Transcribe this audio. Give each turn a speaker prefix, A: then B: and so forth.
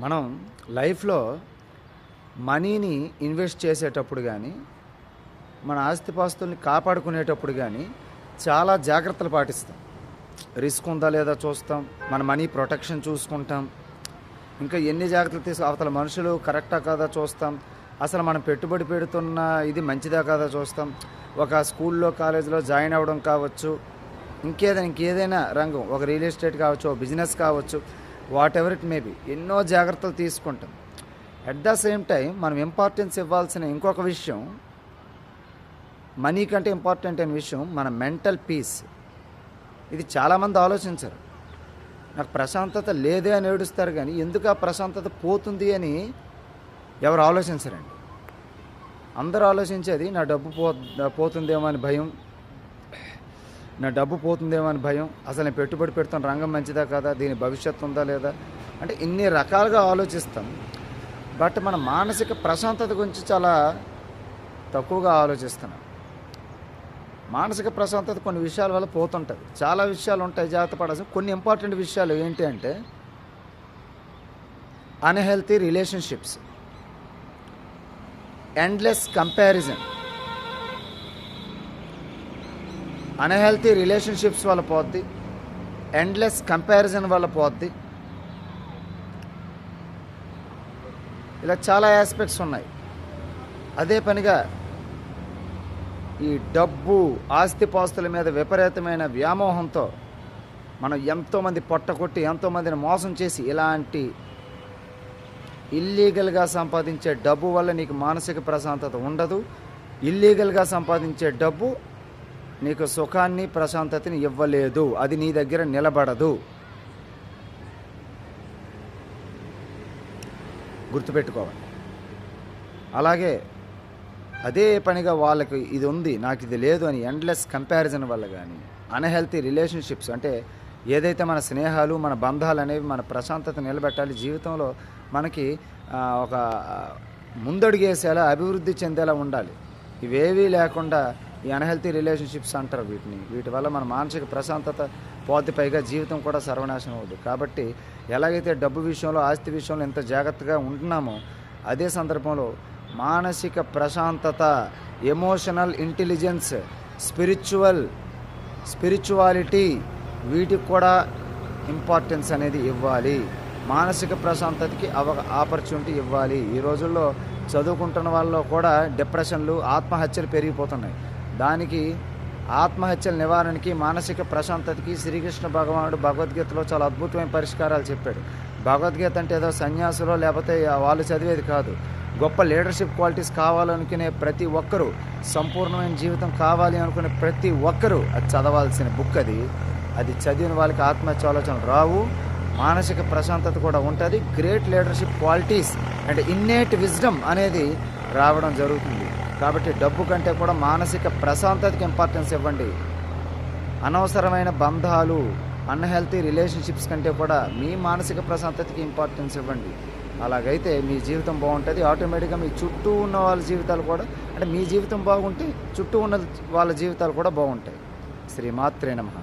A: మనం లైఫ్‌లో మనీని ఇన్వెస్ట్ చేసేటప్పుడు గానీ, మన ఆస్తిపాస్తుల్ని కాపాడుకునేటప్పుడు గానీ, చాలా జాగ్రత్తలు పాటిస్తాం. రిస్క్ ఉందా లేదా చూస్తాం. మన మనీ ప్రొటెక్షన్ చూసుకుంటాం. ఇంకా ఎన్ని జాగ్రత్తలు అవతల మనుషులు కరెక్టా కాదా చూస్తాం. అసలు మనం పెట్టుబడి పెడుతున్న ఇది మంచిదా కాదా చూస్తాం. ఒక స్కూల్లో, కాలేజీలో జాయిన్ అవ్వడం కావచ్చు, ఇంకేదైనా రంగం, ఒక రియల్ ఎస్టేట్ కావచ్చు, ఒక బిజినెస్ కావచ్చు, వాటెవర్ ఇట్ మే బీ, ఎన్నో జాగ్రత్తలు తీసుకుంటాం. అట్ ద సేమ్ టైం మనం ఇంపార్టెన్స్ ఇవ్వాల్సిన ఇంకొక విషయం, మనీ కంటే ఇంపార్టెంట్ అయిన విషయం మన మెంటల్ పీస్. ఇది చాలామంది ఆలోచించరు. నాకు ప్రశాంతత లేదే అని ఏడుస్తారు, కానీ ఎందుకు ఆ ప్రశాంతత పోతుంది అని ఎవరు ఆలోచించరండి. అందరూ ఆలోచించేది నా డబ్బు పోతుందేమో అని భయం, నా డబ్బు పోతుందేమో అని భయం, అసలు నేను పెట్టుబడి పెడుతున్న రంగం మంచిదా కాదా, దీని భవిష్యత్తు ఉందా లేదా, అంటే ఇన్ని రకాలుగా ఆలోచిస్తాం. బట్ మన మానసిక ప్రశాంతత గురించి చాలా తక్కువగా ఆలోచిస్తున్నాం. మానసిక ప్రశాంతత కొన్ని విషయాల వల్ల పోతుంటుంది. చాలా విషయాలు ఉంటాయి జాగ్రత్త పడాల్సిన. కొన్ని ఇంపార్టెంట్ విషయాలు ఏంటి అంటే, unhealthy relationships, endless comparison. Unhealthy relationships వల్ల పోద్ది, ఎండ్లెస్ కంపారిజన్ వల్ల పోద్ది. ఇలా చాలా ఆస్పెక్ట్స్ ఉన్నాయి. అదే పనిగా ఈ డబ్బు, ఆస్తిపాస్తుల మీద విపరీతమైన వ్యామోహంతో మనం ఎంతోమంది పొట్టకొట్టి, ఎంతోమందిని మోసం చేసి, ఇలాంటి ఇల్లీగల్గా సంపాదించే డబ్బు వల్ల నీకు మానసిక ప్రశాంతత ఉండదు. ఇల్లీగల్గా సంపాదించే డబ్బు నీకు సుఖాన్ని, ప్రశాంతతని ఇవ్వలేదు. అది నీ దగ్గర నిలబడదు. గుర్తుపెట్టుకోవాలి. అలాగే అదే పనిగా వాళ్ళకి ఇది ఉంది, నాకు ఇది లేదు అని ఎండ్లెస్ కంపారిజన్ వల్ల కానీ, అన్హెల్తీ రిలేషన్షిప్స్, అంటే ఏదైతే మన స్నేహాలు, మన బంధాలు అనేవి మన ప్రశాంతత నిలబెట్టాలి, జీవితంలో మనకి ఒక ముందడుగేసేలా, అభివృద్ధి చెందేలా ఉండాలి. ఇవేవీ లేకుండా ఈ అన్హెల్తీ రిలేషన్షిప్స్ అంటారు వీటిని. వీటి వల్ల మన మానసిక ప్రశాంతత పోతే, పైగా జీవితం కూడా సర్వనాశనం అవుతుంది. కాబట్టి ఎలాగైతే డబ్బు విషయంలో, ఆస్తి విషయంలో ఎంత జాగ్రత్తగా ఉంటున్నామో, అదే సందర్భంలో మానసిక ప్రశాంతత, ఎమోషనల్ ఇంటెలిజెన్స్, స్పిరిచువాలిటీ, వీటికి కూడా ఇంపార్టెన్స్ అనేది ఇవ్వాలి. మానసిక ప్రశాంతతకి ఆపర్చునిటీ ఇవ్వాలి. ఈ రోజుల్లో చదువుకుంటున్న వాళ్ళలో కూడా డిప్రెషన్లు, ఆత్మహత్యలు పెరిగిపోతున్నాయి. దానికి ఆత్మహత్యల నివారణకి, మానసిక ప్రశాంతతకి శ్రీకృష్ణ భగవానుడు భగవద్గీతలో చాలా అద్భుతమైన పరిష్కారాలు చెప్పాడు. భగవద్గీత అంటే ఏదో సన్యాసులో లేకపోతే వాళ్ళు చదివేది కాదు. గొప్ప లీడర్షిప్ క్వాలిటీస్ కావాలనుకునే ప్రతి ఒక్కరూ, సంపూర్ణమైన జీవితం కావాలి అనుకునే ప్రతి ఒక్కరూ అది చదవాల్సిన బుక్. అది చదివిన వాళ్ళకి ఆత్మహత్య ఆలోచనలు రావు, మానసిక ప్రశాంతత కూడా ఉంటుంది. Great leadership qualities and innate wisdom అనేది రావడం జరుగుతుంది. కాబట్టి డబ్బు కంటే కూడా మానసిక ప్రశాంతతకి ఇంపార్టెన్స్ ఇవ్వండి. అనవసరమైన బంధాలు, అన్హెల్తీ రిలేషన్షిప్స్ కంటే కూడా మీ మానసిక ప్రశాంతతకి ఇంపార్టెన్స్ ఇవ్వండి. అలాగైతే మీ జీవితం బాగుంటుంది. ఆటోమేటిక్గా మీ చుట్టూ ఉన్న వాళ్ళ జీవితాలు కూడా, అంటే మీ జీవితం బాగుంటే చుట్టూ ఉన్న వాళ్ళ జీవితాలు కూడా బాగుంటాయి. శ్రీమాత్రే నమః.